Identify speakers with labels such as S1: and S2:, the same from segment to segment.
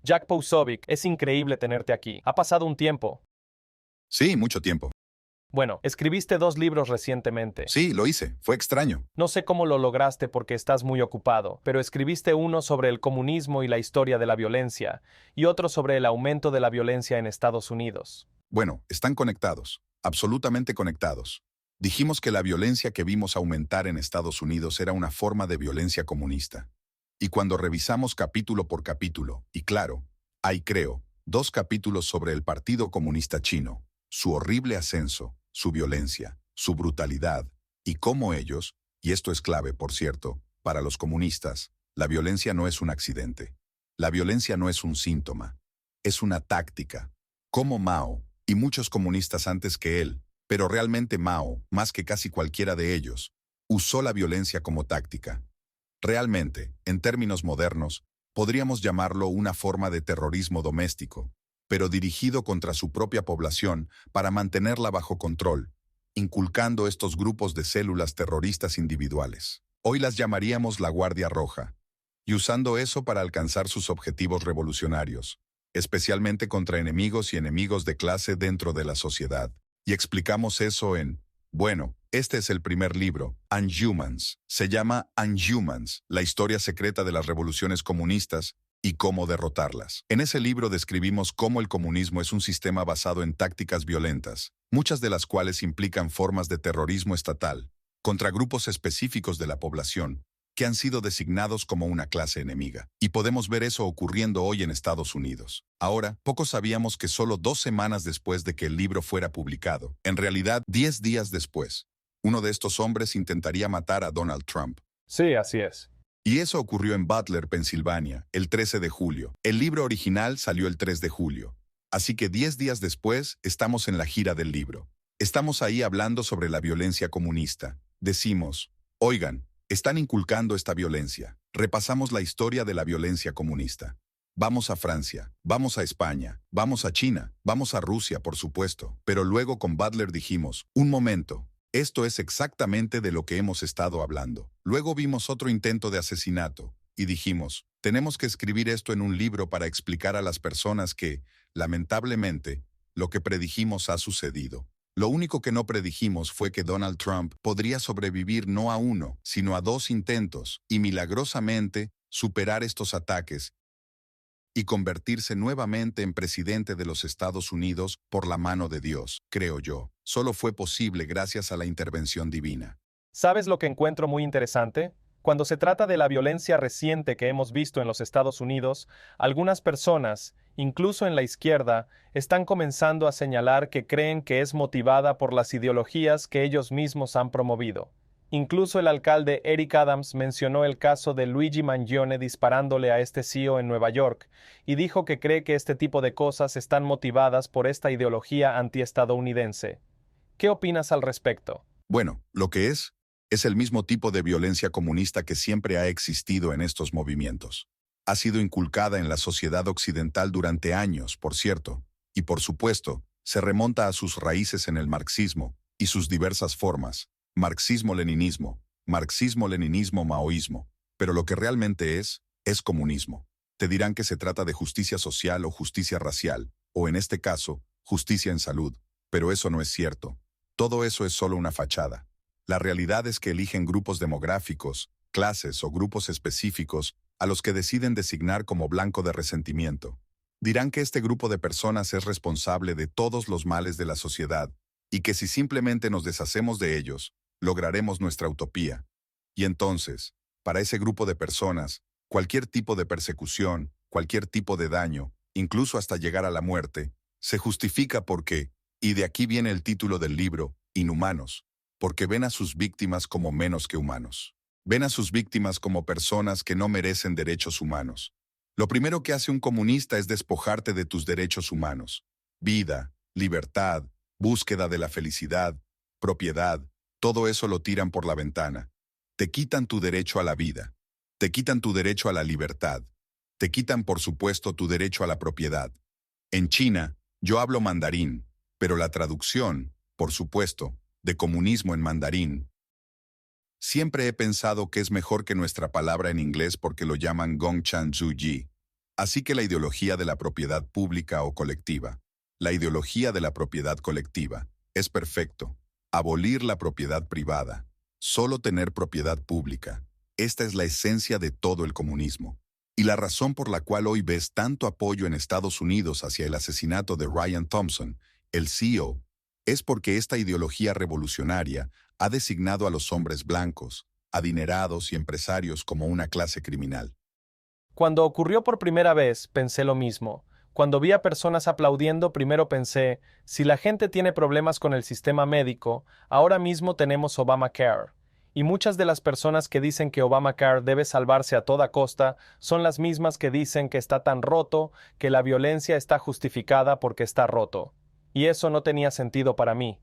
S1: Jack Posobiec, es increíble tenerte aquí. Ha pasado un tiempo.
S2: Sí, mucho tiempo.
S1: Bueno, escribiste 2 libros recientemente.
S2: Sí, lo hice. Fue extraño.
S1: No sé cómo lo lograste porque estás muy ocupado, pero escribiste uno sobre el comunismo y la historia de la violencia, y otro sobre el aumento de la violencia en Estados Unidos.
S2: Bueno, están conectados. Absolutamente conectados. Dijimos que la violencia que vimos aumentar en Estados Unidos era una forma de violencia comunista. Y cuando revisamos capítulo por capítulo, y claro, hay creo, 2 capítulos sobre el Partido Comunista Chino, su horrible ascenso, su violencia, su brutalidad, y cómo ellos, y esto es clave, por cierto, para los comunistas, la violencia no es un accidente. La violencia no es un síntoma. Es una táctica. Como Mao, y muchos comunistas antes que él, pero realmente Mao, más que casi cualquiera de ellos, usó la violencia como táctica. Realmente, en términos modernos, podríamos llamarlo una forma de terrorismo doméstico, pero dirigido contra su propia población para mantenerla bajo control, inculcando estos grupos de células terroristas individuales. Hoy las llamaríamos la Guardia Roja, y usando eso para alcanzar sus objetivos revolucionarios, especialmente contra enemigos y enemigos de clase dentro de la sociedad. Y explicamos eso en, bueno, este es el primer libro, Unhumans. Se llama Unhumans, la historia secreta de las revoluciones comunistas y cómo derrotarlas. En ese libro describimos cómo el comunismo es un sistema basado en tácticas violentas, muchas de las cuales implican formas de terrorismo estatal, contra grupos específicos de la población, que han sido designados como una clase enemiga. Y podemos ver eso ocurriendo hoy en Estados Unidos. Ahora, pocos sabíamos que solo 2 semanas después de que el libro fuera publicado, en realidad 10 días después, uno de estos hombres intentaría matar a Donald Trump.
S1: Sí, así es.
S2: Y eso ocurrió en Butler, Pensilvania, el 13 de julio. El libro original salió el 3 de julio. Así que 10 días después, estamos en la gira del libro. Estamos ahí hablando sobre la violencia comunista. Decimos, oigan, están inculcando esta violencia. Repasamos la historia de la violencia comunista. Vamos a Francia, vamos a España, vamos a China, vamos a Rusia, por supuesto. Pero luego con Butler dijimos, un momento, esto es exactamente de lo que hemos estado hablando. Luego vimos otro intento de asesinato y dijimos, tenemos que escribir esto en un libro para explicar a las personas que, lamentablemente, lo que predijimos ha sucedido. Lo único que no predijimos fue que Donald Trump podría sobrevivir no a 1, sino a 2 intentos, y milagrosamente superar estos ataques y convertirse nuevamente en presidente de los Estados Unidos por la mano de Dios, creo yo. Solo fue posible gracias a la intervención divina.
S1: ¿Sabes lo que encuentro muy interesante? Cuando se trata de la violencia reciente que hemos visto en los Estados Unidos, algunas personas, incluso en la izquierda, están comenzando a señalar que creen que es motivada por las ideologías que ellos mismos han promovido. Incluso el alcalde Eric Adams mencionó el caso de Luigi Mangione disparándole a este CEO en Nueva York, y dijo que cree que este tipo de cosas están motivadas por esta ideología antiestadounidense. ¿Qué opinas al respecto?
S2: Bueno, lo que es el mismo tipo de violencia comunista que siempre ha existido en estos movimientos. Ha sido inculcada en la sociedad occidental durante años, por cierto, y por supuesto, se remonta a sus raíces en el marxismo y sus diversas formas, marxismo-leninismo, marxismo-leninismo-maoísmo, pero lo que realmente es comunismo. Te dirán que se trata de justicia social o justicia racial, o en este caso, justicia en salud, pero eso no es cierto. Todo eso es solo una fachada. La realidad es que eligen grupos demográficos, clases o grupos específicos a los que deciden designar como blanco de resentimiento. Dirán que este grupo de personas es responsable de todos los males de la sociedad y que si simplemente nos deshacemos de ellos, lograremos nuestra utopía. Y entonces, para ese grupo de personas, cualquier tipo de persecución, cualquier tipo de daño, incluso hasta llegar a la muerte, se justifica porque, y de aquí viene el título del libro, Inhumanos, porque ven a sus víctimas como menos que humanos. Ven a sus víctimas como personas que no merecen derechos humanos. Lo primero que hace un comunista es despojarte de tus derechos humanos. Vida, libertad, búsqueda de la felicidad, propiedad, todo eso lo tiran por la ventana. Te quitan tu derecho a la vida. Te quitan tu derecho a la libertad. Te quitan, por supuesto, tu derecho a la propiedad. En China, yo hablo mandarín, pero la traducción, por supuesto, de comunismo en mandarín. Siempre he pensado que es mejor que nuestra palabra en inglés porque lo llaman Gongchan Zhuyi. Así que la ideología de la propiedad pública o colectiva, la ideología de la propiedad colectiva, es perfecto. Abolir la propiedad privada, solo tener propiedad pública. Esta es la esencia de todo el comunismo. Y la razón por la cual hoy ves tanto apoyo en Estados Unidos hacia el asesinato de Ryan Thompson, el CEO, es porque esta ideología revolucionaria ha designado a los hombres blancos, adinerados y empresarios como una clase criminal.
S1: Cuando ocurrió por primera vez, pensé lo mismo. Cuando vi a personas aplaudiendo, primero pensé, si la gente tiene problemas con el sistema médico, ahora mismo tenemos Obamacare. Y muchas de las personas que dicen que Obamacare debe salvarse a toda costa son las mismas que dicen que está tan roto que la violencia está justificada porque está roto. Y eso no tenía sentido para mí.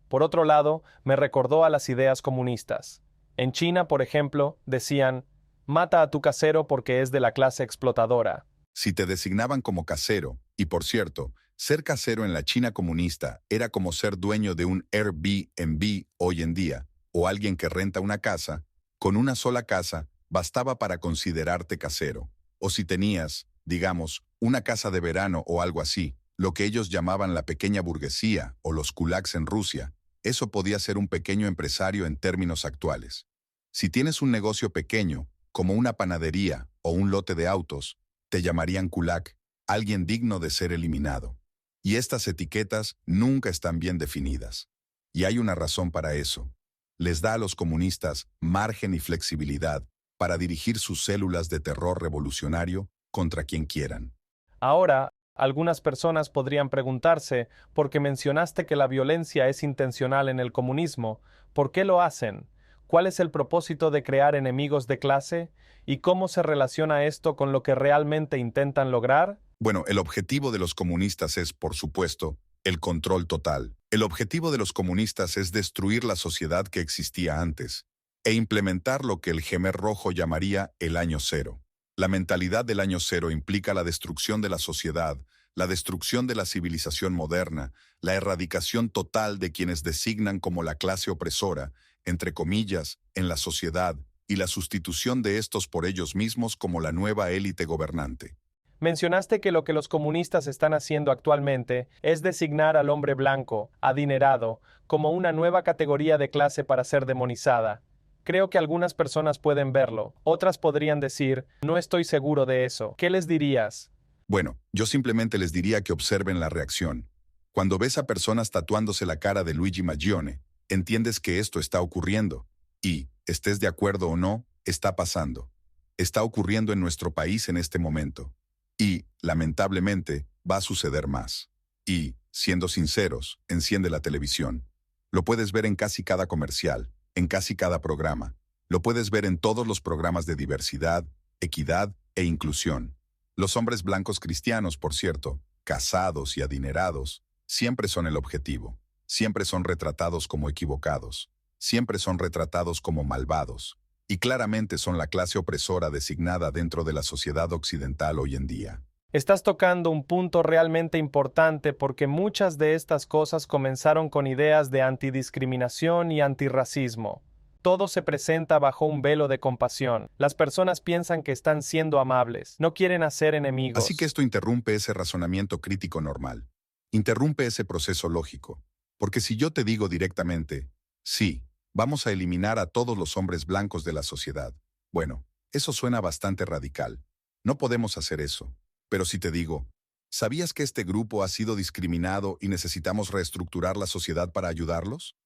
S1: Por otro lado, me recordó a las ideas comunistas. En China, por ejemplo, decían, mata a tu casero porque es de la clase explotadora.
S2: Si te designaban como casero, y por cierto, ser casero en la China comunista era como ser dueño de un Airbnb hoy en día, o alguien que renta una casa, con una sola casa bastaba para considerarte casero. O si tenías, digamos, una casa de verano o algo así, lo que ellos llamaban la pequeña burguesía o los kulaks en Rusia, eso podía ser un pequeño empresario en términos actuales. Si tienes un negocio pequeño, como una panadería o un lote de autos, te llamarían kulak, alguien digno de ser eliminado. Y estas etiquetas nunca están bien definidas. Y hay una razón para eso. Les da a los comunistas margen y flexibilidad para dirigir sus células de terror revolucionario contra quien quieran.
S1: Ahora, algunas personas podrían preguntarse, porque mencionaste que la violencia es intencional en el comunismo, ¿por qué lo hacen? ¿Cuál es el propósito de crear enemigos de clase? ¿Y cómo se relaciona esto con lo que realmente intentan lograr?
S2: Bueno, el objetivo de los comunistas es, por supuesto, el control total. El objetivo de los comunistas es destruir la sociedad que existía antes e implementar lo que el Jemer Rojo llamaría el año cero. La mentalidad del año cero implica la destrucción de la sociedad, la destrucción de la civilización moderna, la erradicación total de quienes designan como la clase opresora, entre comillas, en la sociedad, y la sustitución de estos por ellos mismos como la nueva élite gobernante.
S1: Mencionaste que lo que los comunistas están haciendo actualmente es designar al hombre blanco, adinerado, como una nueva categoría de clase para ser demonizada. Creo que algunas personas pueden verlo, otras podrían decir, no estoy seguro de eso. ¿Qué les dirías?
S2: Bueno, yo simplemente les diría que observen la reacción. Cuando ves a personas tatuándose la cara de Luigi Maggione, entiendes que esto está ocurriendo. Y, estés de acuerdo o no, está pasando. Está ocurriendo en nuestro país en este momento. Y, lamentablemente, va a suceder más. Y, siendo sinceros, enciende la televisión. Lo puedes ver en casi cada comercial, en casi cada programa. Lo puedes ver en todos los programas de diversidad, equidad e inclusión. Los hombres blancos cristianos, por cierto, casados y adinerados, siempre son el objetivo. Siempre son retratados como equivocados. Siempre son retratados como malvados. Y claramente son la clase opresora designada dentro de la sociedad occidental hoy en día.
S1: Estás tocando un punto realmente importante porque muchas de estas cosas comenzaron con ideas de antidiscriminación y antirracismo. Todo se presenta bajo un velo de compasión. Las personas piensan que están siendo amables, no quieren hacer enemigos.
S2: Así que esto interrumpe ese razonamiento crítico normal. Interrumpe ese proceso lógico. Porque si yo te digo directamente, sí, vamos a eliminar a todos los hombres blancos de la sociedad. Bueno, eso suena bastante radical. No podemos hacer eso. Pero si te digo, ¿sabías que este grupo ha sido discriminado y necesitamos reestructurar la sociedad para ayudarlos?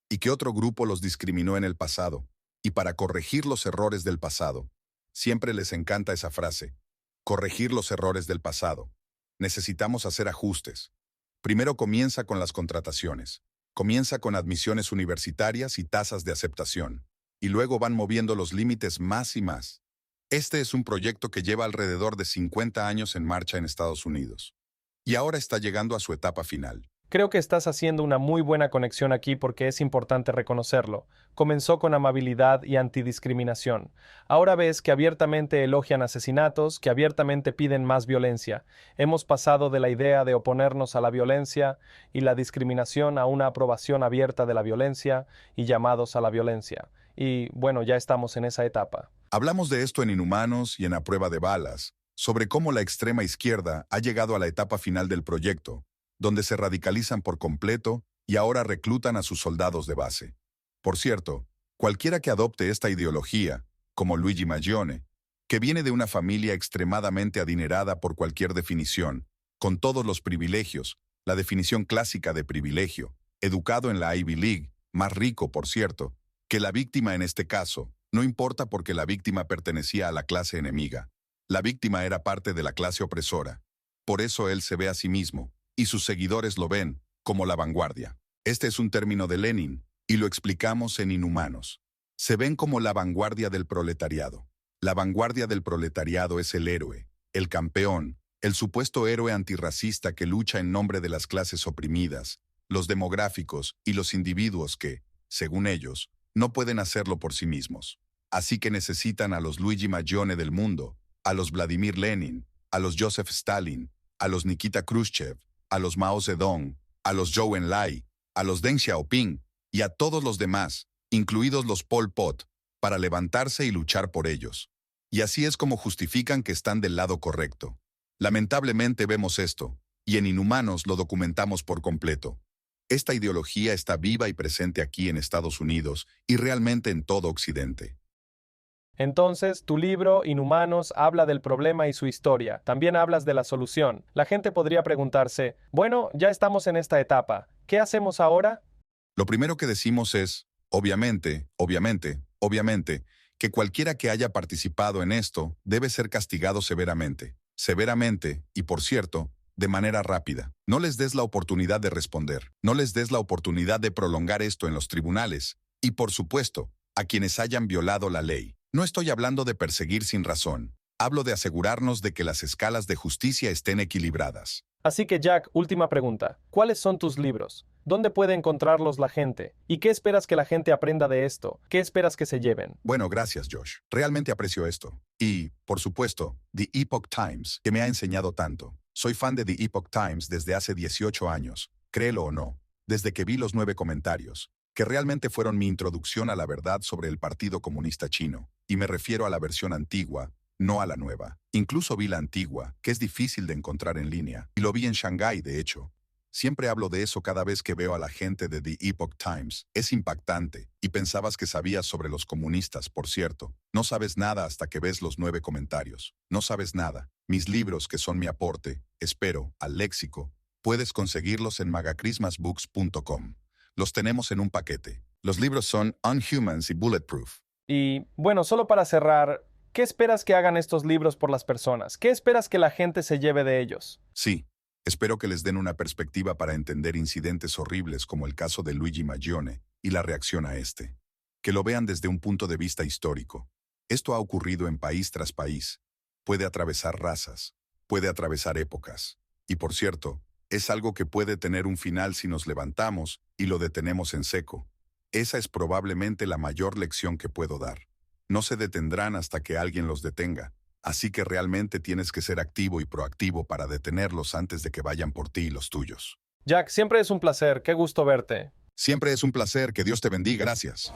S2: Y que otro grupo los discriminó en el pasado, y para corregir los errores del pasado. Siempre les encanta esa frase, corregir los errores del pasado. Necesitamos hacer ajustes. Primero comienza con las contrataciones. Comienza con admisiones universitarias y tasas de aceptación. Y luego van moviendo los límites más y más. Este es un proyecto que lleva alrededor de 50 años en marcha en Estados Unidos. Y ahora está llegando a su etapa final.
S1: Creo que estás haciendo una muy buena conexión aquí porque es importante reconocerlo. Comenzó con amabilidad y antidiscriminación. Ahora ves que abiertamente elogian asesinatos, que abiertamente piden más violencia. Hemos pasado de la idea de oponernos a la violencia y la discriminación a una aprobación abierta de la violencia y llamados a la violencia. Y bueno, ya estamos en esa etapa.
S2: Hablamos de esto en Inhumanos y en A Prueba de Balas, sobre cómo la extrema izquierda ha llegado a la etapa final del proyecto, donde se radicalizan por completo y ahora reclutan a sus soldados de base. Por cierto, cualquiera que adopte esta ideología, como Luigi Mangione, que viene de una familia extremadamente adinerada por cualquier definición, con todos los privilegios, la definición clásica de privilegio, educado en la Ivy League, más rico, por cierto, que la víctima en este caso, no importa porque la víctima pertenecía a la clase enemiga. La víctima era parte de la clase opresora. Por eso él se ve a sí mismo, y sus seguidores lo ven, como la vanguardia. Este es un término de Lenin, y lo explicamos en Inhumanos. Se ven como la vanguardia del proletariado. La vanguardia del proletariado es el héroe, el campeón, el supuesto héroe antirracista que lucha en nombre de las clases oprimidas, los demográficos y los individuos que, según ellos, no pueden hacerlo por sí mismos. Así que necesitan a los Luigi Mangione del mundo, a los Vladimir Lenin, a los Joseph Stalin, a los Nikita Khrushchev, a los Mao Zedong, a los Zhou Enlai, a los Deng Xiaoping y a todos los demás, incluidos los Pol Pot, para levantarse y luchar por ellos. Y así es como justifican que están del lado correcto. Lamentablemente vemos esto, y en Inhumanos lo documentamos por completo. Esta ideología está viva y presente aquí en Estados Unidos y realmente en todo Occidente.
S1: Entonces, tu libro, Inhumanos, habla del problema y su historia. También hablas de la solución. La gente podría preguntarse, bueno, ya estamos en esta etapa. ¿Qué hacemos ahora?
S2: Lo primero que decimos es, obviamente, que cualquiera que haya participado en esto debe ser castigado severamente. Severamente, y por cierto, de manera rápida. No les des la oportunidad de responder. No les des la oportunidad de prolongar esto en los tribunales. Y por supuesto, a quienes hayan violado la ley. No estoy hablando de perseguir sin razón. Hablo de asegurarnos de que las escalas de justicia estén equilibradas.
S1: Así que Jack, última pregunta. ¿Cuáles son tus libros? ¿Dónde puede encontrarlos la gente? ¿Y qué esperas que la gente aprenda de esto? ¿Qué esperas que se lleven?
S2: Bueno, gracias, Josh. Realmente aprecio esto. Y, por supuesto, The Epoch Times, que me ha enseñado tanto. Soy fan de The Epoch Times desde hace 18 años, créelo o no, desde que vi los 9 comentarios, que realmente fueron mi introducción a la verdad sobre el Partido Comunista Chino, y me refiero a la versión antigua, no a la nueva. Incluso vi la antigua, que es difícil de encontrar en línea, y lo vi en Shanghái, de hecho. Siempre hablo de eso cada vez que veo a la gente de The Epoch Times. Es impactante, y pensabas que sabías sobre los comunistas, por cierto. No sabes nada hasta que ves los 9 comentarios. No sabes nada. Mis libros, que son mi aporte, espero, al léxico, puedes conseguirlos en magacrismasbooks.com. Los tenemos en un paquete. Los libros son Unhumans y Bulletproof.
S1: Y, bueno, solo para cerrar, ¿qué esperas que hagan estos libros por las personas? ¿Qué esperas que la gente se lleve de ellos?
S2: Sí. Espero que les den una perspectiva para entender incidentes horribles como el caso de Luigi Mangione y la reacción a este. Que lo vean desde un punto de vista histórico. Esto ha ocurrido en país tras país. Puede atravesar razas, puede atravesar épocas. Y por cierto, es algo que puede tener un final si nos levantamos y lo detenemos en seco. Esa es probablemente la mayor lección que puedo dar. No se detendrán hasta que alguien los detenga. Así que realmente tienes que ser activo y proactivo para detenerlos antes de que vayan por ti y los tuyos.
S1: Jack, siempre es un placer. Qué gusto verte.
S2: Siempre es un placer. Que Dios te bendiga. Gracias.